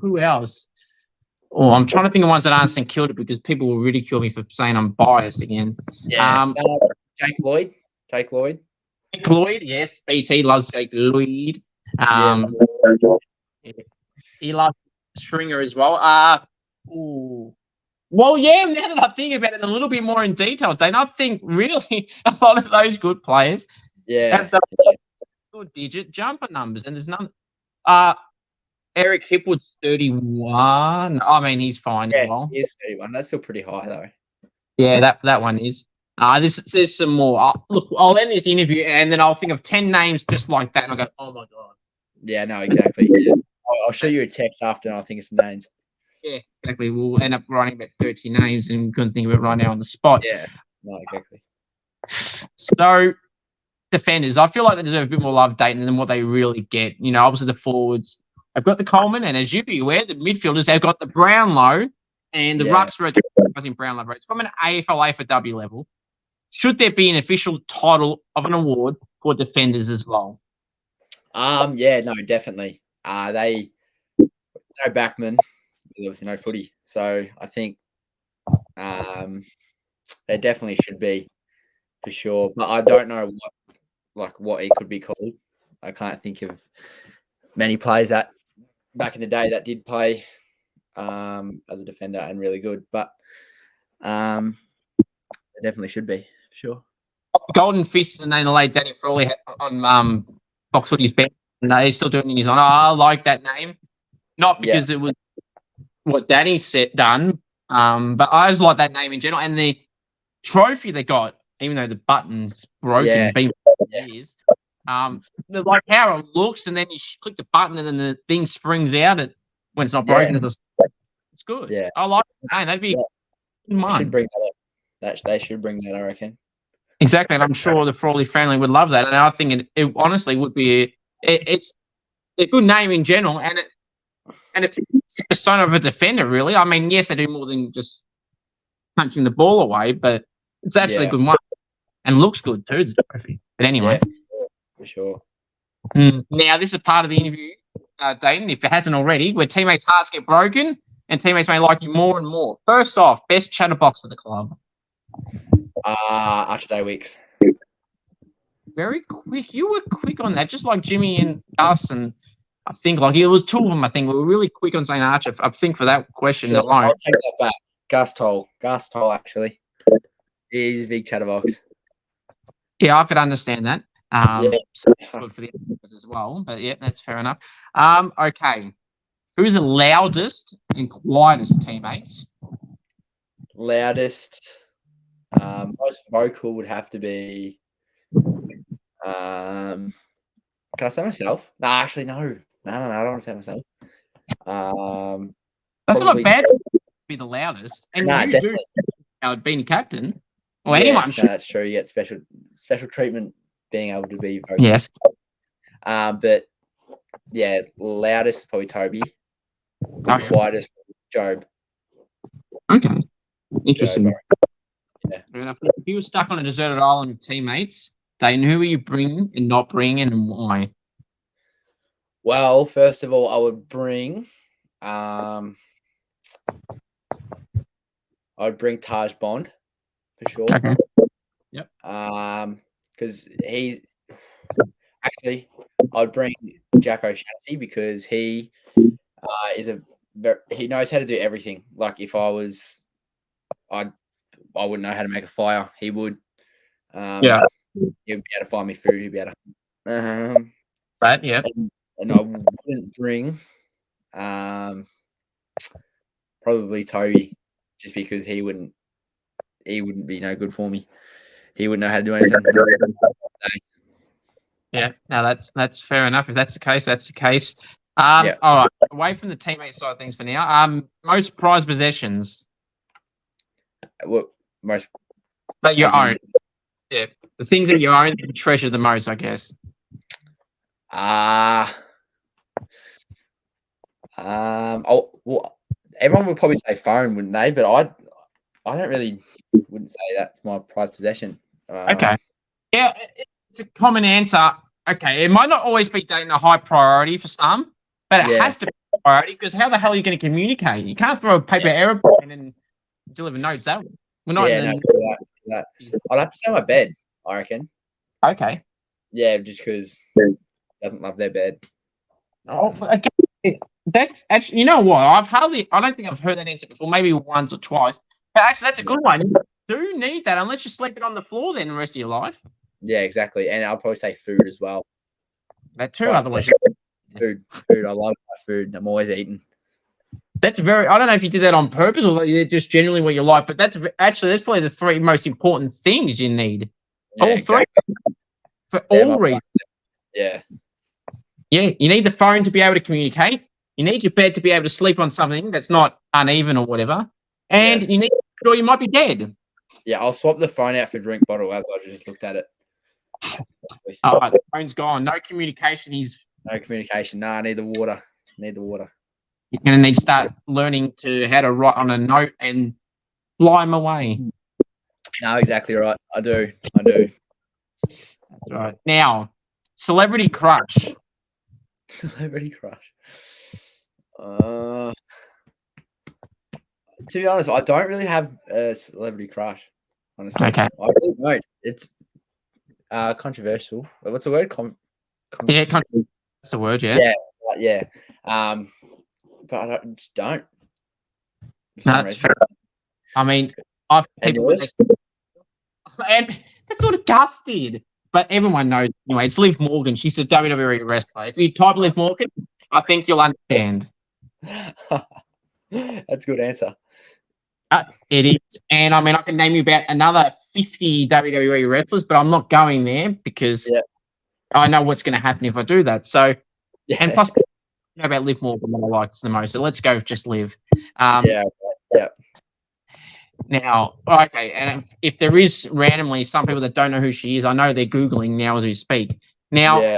Who else? Oh, I'm trying to think of ones that aren't St Kilda because people will ridicule me for saying I'm biased again. Yeah. Jake Lloyd. Jake Lloyd. Jake Lloyd, yes. BT loves Jake Lloyd. Yeah. He loves Stringer as well. Ooh. Well, yeah, now that I think about it a little bit more in detail, Dane, I think really a lot of those good players have Yeah. the good digit jumper numbers, and there's none. Eric Hipwood's 31. I mean, he's fine Yeah, as well. he is 31. That's still pretty high, though. Yeah, that one is. There's some more. Look, I'll end this interview and then I'll think of 10 names just like that, and I'll go, oh my god. Yeah, no, exactly. Yeah. I'll show you a text after, and I'll think of some names. Yeah, exactly. We'll end up writing about 30 names and couldn't think of it right now on the spot. Yeah, no, exactly. So, defenders, I feel like they deserve a bit more love, Dayton, than what they really get. You know, obviously the forwards have got the Coleman, and as you'd be aware, the midfielders have got the Brownlow and the Rucks in Brownlow rates from an AFLA for W level. Should there be an official title of an award for defenders as well? Yeah, no, definitely. They no backman, obviously no footy. So I think they definitely should be for sure. But I don't know what it could be called. I can't think of many players that back in the day that did play as a defender and really good. But it definitely should be for sure. Golden Fist and then the late Danny Frawley on Box Footy's bench. And they're still doing it in his honor. I like that name. Not because it was what Danny done, but I just like that name in general. And the trophy they got, even though the button's broken, been years, like how it looks, and then you click the button and then the thing springs out when it's not broken. It's good. Yeah. I like it. Hey, that'd be They should bring that up. They should bring that, I reckon. Exactly, and I'm sure the Frawley family would love that. And I think it honestly would be it's a good name in general, and it's a persona of a defender, really. I mean, yes, they do more than just punching the ball away, but it's actually a good one and looks good too. The trophy, but anyway, for sure. Now this is part of the interview, Dayton, if it hasn't already, where teammates' hearts get broken and teammates may like you more and more. First off, best chatterbox of the club. Archer Day Weeks. Very quick. You were quick on that, just like Jimmy and Gus, and I think like it was two of them. I think we were really quick on saying Archer. I think for that question alone. I'll take that back. Gus Toll, actually, he's a big chatterbox. Yeah, I could understand that. So good for the others as well, but yeah, that's fair enough. Okay, who's the loudest and quietest teammates? Loudest. Most vocal would have to be. Can I say myself? No, actually, no. I don't want to say myself. That's not bad. To be the loudest, and definitely. Being captain, or anyone. That's true. You get special treatment being able to be vocal. Yes. But yeah, loudest is probably Toby. Quietest, Job. Okay. Interesting. Job. Yeah. Fair enough. If you were stuck on a deserted island with teammates, Dayton, who are you bringing and not bringing, and why? Well, first of all, I would bring, I would bring Taj Bond for sure. Okay. Yep. Because he's actually, I'd bring Jack O'Shaughnessy because he he knows how to do everything. Like if I was, I wouldn't know how to make a fire. He would. He'd be able to find me food. He'd be able to. Right. Yeah. And I wouldn't bring, probably Toby, just because he wouldn't be no good for me. He wouldn't know how to do anything. Yeah. No, that's fair enough. If that's the case, that's the case. All right. Away from the teammate side of things for now. Most prized possessions. But your own. Yeah. The things that you own, you treasure the most, I guess. Everyone would probably say phone, wouldn't they? But I wouldn't say that's my prized possession. Okay. Yeah, it's a common answer. Okay, it might not always be dating a high priority for some, but it has to be a priority because how the hell are you going to communicate? You can't throw a paper aeroplane and deliver notes that way. We're not that. I'll have to say my bed, I reckon. Okay. Yeah, just because doesn't love their bed. Oh, again, that's actually, you know what? I don't think I've heard that answer before, maybe once or twice. But actually, that's a good one. You do need that unless you sleep it on the floor then the rest of your life. Yeah, exactly. And I'll probably say food as well. That too, But otherwise food. I love my food. I'm always eating. that's I don't know if you did that on purpose or just generally what you like, but that's probably the three most important things you need. Yeah, All exactly. three for all reasons. Yeah. Yeah, you need the phone to be able to communicate. You need your bed to be able to sleep on something that's not uneven or whatever. And you need or you might be dead. Yeah, I'll swap the phone out for drink bottle as I just looked at it. All right, the phone's gone. No communication. No communication. No, I need the water. You're going to need to start learning how to write on a note and fly them away. No, exactly right. I do. That's right. Now, celebrity crush. Celebrity crush. To be honest, I don't really have a celebrity crush. Honestly, Okay. I really don't. It's controversial. What's the word? Yeah, that's the word. Yeah. Yeah. But I just don't. No, that's fair. I mean, I've people and that's sort of Gus did, but everyone knows anyway. It's Liv Morgan. She's a WWE wrestler. If you type Liv Morgan, I think you'll understand. That's a good answer. It is, and I mean, I can name you about another 50 WWE wrestlers, but I'm not going there because I know what's going to happen if I do that. So, and plus, I know about Liv Morgan that I like the most. So let's go with just Liv. Yeah. Now, okay, and if there is randomly some people that don't know who she is, I know they're Googling now as we speak. Now,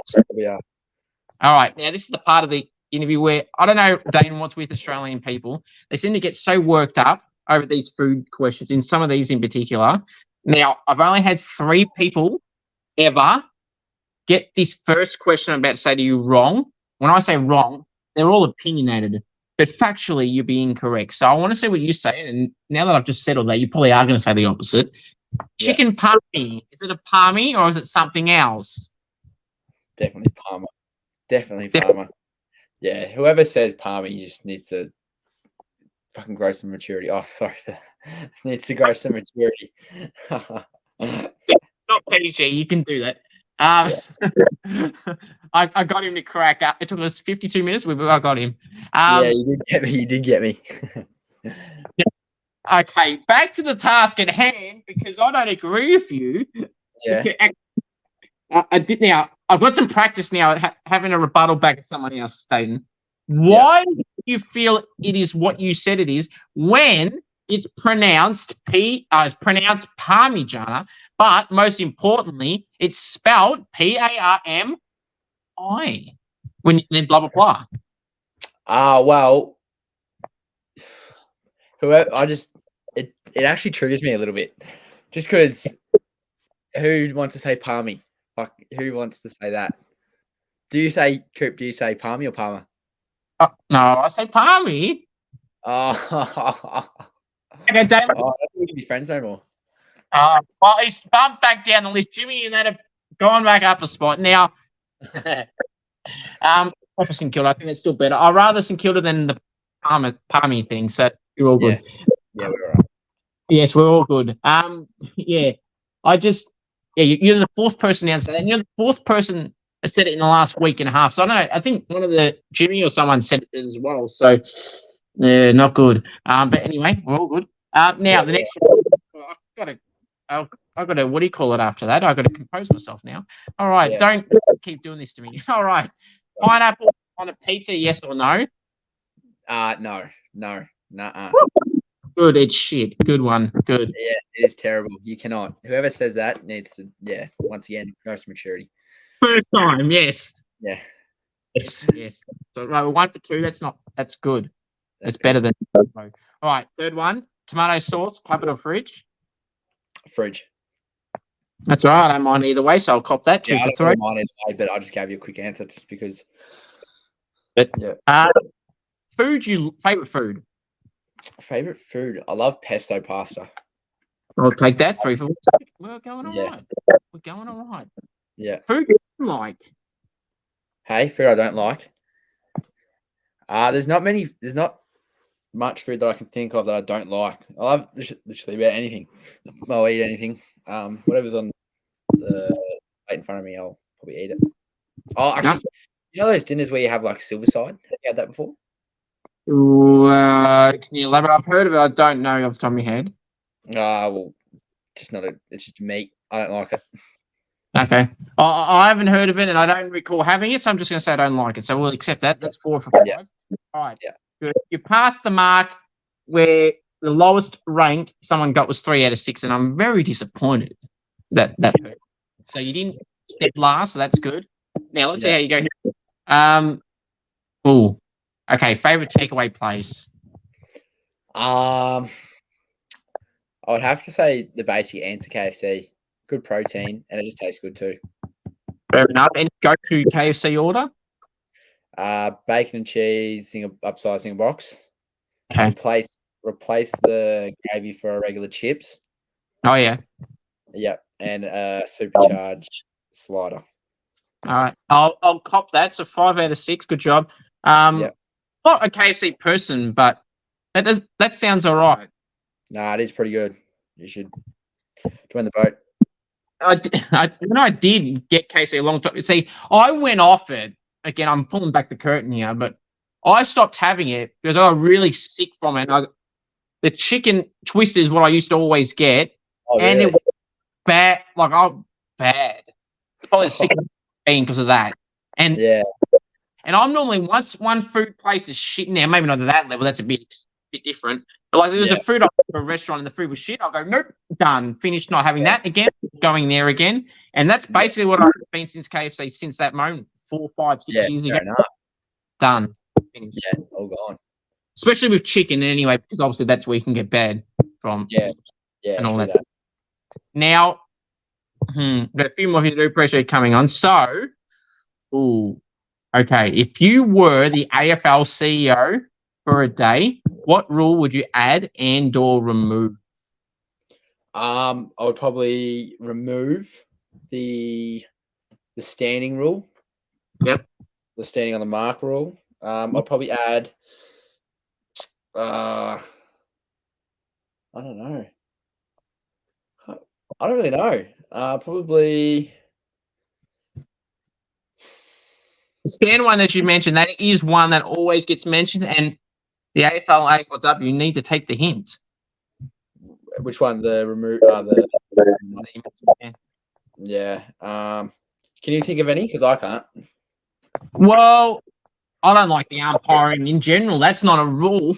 all right, now this is the part of the interview where, I don't know, Dayten, what's with Australian people. They seem to get so worked up over these food questions, in some of these in particular. Now, I've only had 3 people ever get this first question I'm about to say to you wrong. When I say wrong, they're all opinionated. But factually, you'd be incorrect. So I want to see what you say. And now that I've just settled that, you probably are going to say the opposite. Chicken palmy. Is it a palmy or is it something else? Definitely Palmer. Yeah, whoever says palmy just needs to fucking grow some maturity. Oh, sorry. Needs to grow some maturity. Not PG. You can do that. I got him to crack up. It took us 52 minutes. I got him. Yeah, you did get me. Okay, back to the task at hand, because I don't agree with you. Yeah. I did now. I've got some practice now having a rebuttal back at someone else, Dayten. Why do you feel it is what you said it is when it's pronounced Parmigiana, but most importantly, it's spelled P-A-R-M-I when then blah blah blah. Well, whoever it actually triggers me a little bit, just because who wants to say palmy? Like, who wants to say that? Do you say Coop? Do you say palmy or Palmer? No, I say palmy. Oh, Okay, Dayten. we can be friends no more. Well, he's bumped back down the list. Jimmy and that have gone back up a spot. Now, for St Kilda, I think that's still better. I'd rather St Kilda than the Palmy thing, so you're all good. Yeah, we're all right. Yes, we're all good. You're the 4th person to answer that, and you're the 4th person that said it in the last week and a half. So I don't know. I think one of the Jimmy or someone said it as well. So, yeah, not good. But anyway, we're all good. Now the next one, I've got to, what do you call it after that? I've got to compose myself now. All right, don't keep doing this to me. All right, pineapple on a pizza, yes or no? No, nuh-uh. Good, it's shit. Good one, good. Yeah, it is terrible. You cannot. Whoever says that needs to, once again, grow some maturity. First time, yes. Yeah. Yes. So 1 for 2. That's good. That's better than. All right, third one. Tomato sauce, cupboard or fridge? Fridge. That's all right. I don't mind either way, so I'll cop that. 2 for 3. I don't mind either way, but I just gave you a quick answer just because. But favorite food? Favorite food? I love pesto pasta. I'll take that. 3 for 1. We're going all right. We're going all right. Yeah. Food you don't like. Hey, food I don't like. There's not much food that I can think of that I don't like. I love literally about anything. I'll eat anything. Whatever's on the plate in front of me, I'll probably eat it. Oh, actually, you know those dinners where you have like silver side? Have you had that before? Can you elaborate? I've heard of it. I don't know off the top of my head. Well, it's just meat. I don't like it. Okay. I haven't heard of it, and I don't recall having it, so I'm just going to say I don't like it. So we'll accept that. That's 4 for 5. Yeah. All right. Yeah. Good. You passed the mark where the lowest ranked someone got was 3 out of 6, and I'm very disappointed that hurt. So you didn't step last, so that's good. Now let's see how you go here. Oh, okay. Favorite takeaway place? I would have to say the basic answer KFC. Good protein, and it just tastes good too. Fair enough. And go to KFC order? Bacon and cheese, upsizing box. Okay. Replace the gravy for a regular chips. Oh, yeah. Yep, and a supercharged slider. All right. I'll cop that. So 5 out of 6. Good job. Yep. Not a KFC person, but that sounds all right. Nah, it is pretty good. You should join the boat. I did get KFC a long time. See, I went off it. Again, I'm pulling back the curtain here, but I stopped having it because I got really sick from it. The chicken twist is what I used to always get. Oh, and really? it was bad. Bad. Probably sick because of that. And yeah. And I'm normally, once one food place is shit now, maybe not to that level, that's a bit different. But like, there's a food at a restaurant and the food was shit, I'll go, nope, done, finished, not having that again, going there again. And that's basically what I've been since KFC, since that moment, 4, 5, 6 years ago. Enough. Done. Finished. Yeah, all gone. Especially with chicken anyway, because obviously that's where you can get bad from. Yeah, and all that. Now, got a few more things to do. Appreciate you coming on. So, okay, if you were the AFL CEO for a day, what rule would you add and/or remove? I would probably remove the standing rule. Yep. The standing on the mark rule. I'd probably add. I don't know. I don't really know. Probably. The stand one that you mentioned, that is one that always gets mentioned, and the AFL, AFLW need to take the hint. Which one? The remove. Yeah. Can you think of any? Because I can't. Well, I don't like the umpiring in general. That's not a rule.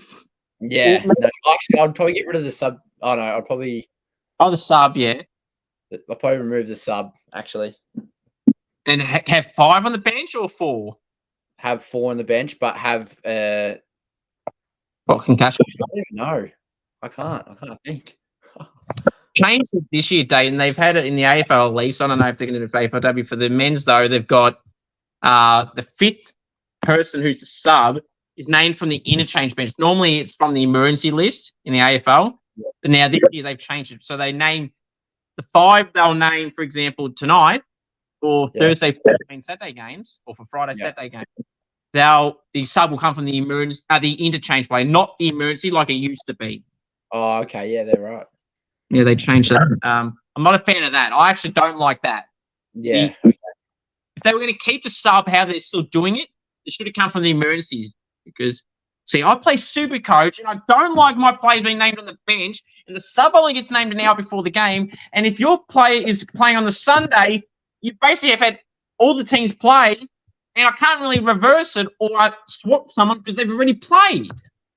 Yeah. No, actually, I'd probably get rid of the sub. Oh no, I'd probably. Oh, the sub, yeah. I'll probably remove the sub. Actually. And have 5 on the bench or 4? Have 4 on the bench, but have concussion. I don't even know. I can't think. Changed it this year, Dayten. They've had it in the AFL at least. I don't know if they're going to do it for AFLW. For the men's, though, they've got the 5th person who's a sub is named from the interchange bench. Normally, it's from the emergency list in the AFL. Yeah. But now this year they've changed it. So they name the 5 they'll name, for example, tonight for Thursday, Friday, and Saturday games, or for Friday, Saturday games. The sub will come from the interchange play, not the emergency like it used to be. Oh, okay. Yeah, they're right. Yeah, they changed that. I'm not a fan of that. I actually don't like that. Yeah. If they were going to keep the sub how they're still doing it, it should have come from the emergencies. Because, see, I play super coach, and I don't like my players being named on the bench, and the sub only gets named an hour before the game. And if your player is playing on the Sunday, you basically have had all the teams play, and I can't really reverse it or swap someone because they've already played.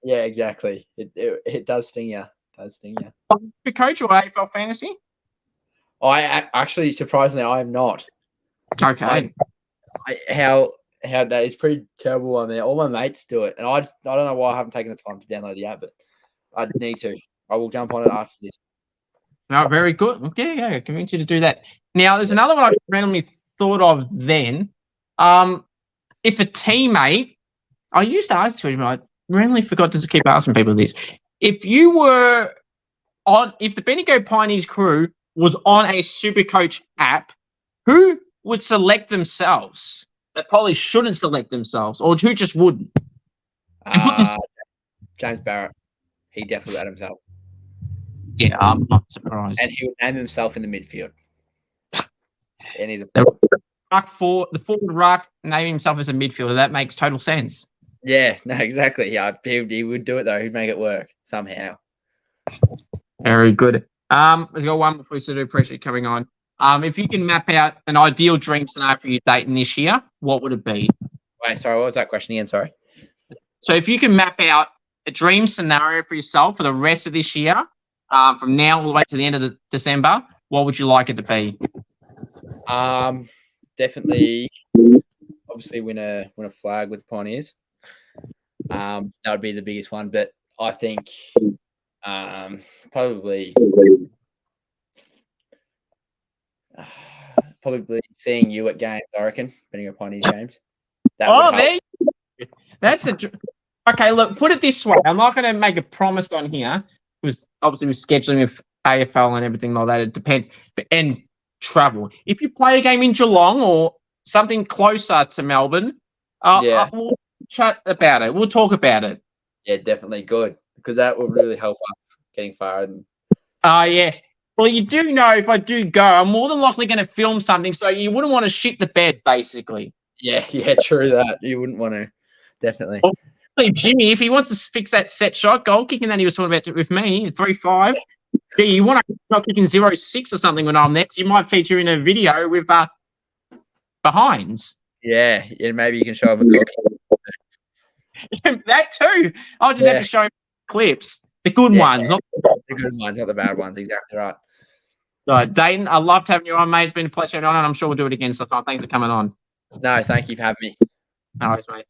Yeah, exactly. It does sting you. Super coach or AFL fantasy? I actually, surprisingly, I am not. Okay. How that is pretty terrible on there. All my mates do it, and I don't know why I haven't taken the time to download the app, but I need to. I will jump on it after this. No, very good. Okay, yeah, convince you to do that. Now, there's another one I randomly thought of then. If a teammate, I used to ask this question, but I randomly forgot to keep asking people this. If the Bendigo Pioneers crew was on a Supercoach app, who would select themselves that probably shouldn't select themselves, or who just wouldn't? And put this. James Barrett. He definitely had himself. Yeah, I'm not surprised. And he would name himself in the midfield. And he's a the forward ruck, name himself as a midfielder. That makes total sense. Yeah, no, exactly. Yeah, he would do it though. He'd make it work somehow. Very good. We've got one before we do. Appreciate you coming on. If you can map out an ideal dream scenario for your Dayten this year, what would it be? Wait, sorry, what was that question again? Sorry. So if you can map out a dream scenario for yourself for the rest of this year, from now all the way to the end of December, what would you like it to be? Definitely, obviously win a flag with Pioneers. That would be the biggest one, but I think probably seeing you at games. I reckon Bendigo Pioneers games. That's okay. Look, put it this way. I'm not going to make a promise on here because obviously with scheduling with AFL and everything like that, it depends. And travel. If you play a game in Geelong or something closer to Melbourne, we'll chat about it. We'll talk about it. Yeah, definitely good because that will really help us getting far. Yeah. Well, you do know if I do go, I'm more than likely going to film something, so you wouldn't want to shit the bed, basically. Yeah, true that. You wouldn't want to, definitely. Well, Jimmy, if he wants to fix that set shot goal kicking that he was talking about with me, 3-5, you want to not kicking 0-6 or something when I'm next, you might feature in a video with behinds. Yeah, maybe you can show him a clip. That too. I'll just have to show him clips. The good ones. Not the good ones, not the bad ones. Exactly right. Right, Dayten, I loved having you on, mate. It's been a pleasure, and I'm sure we'll do it again sometime. Thanks for coming on. No, thank you for having me. No worries, mate.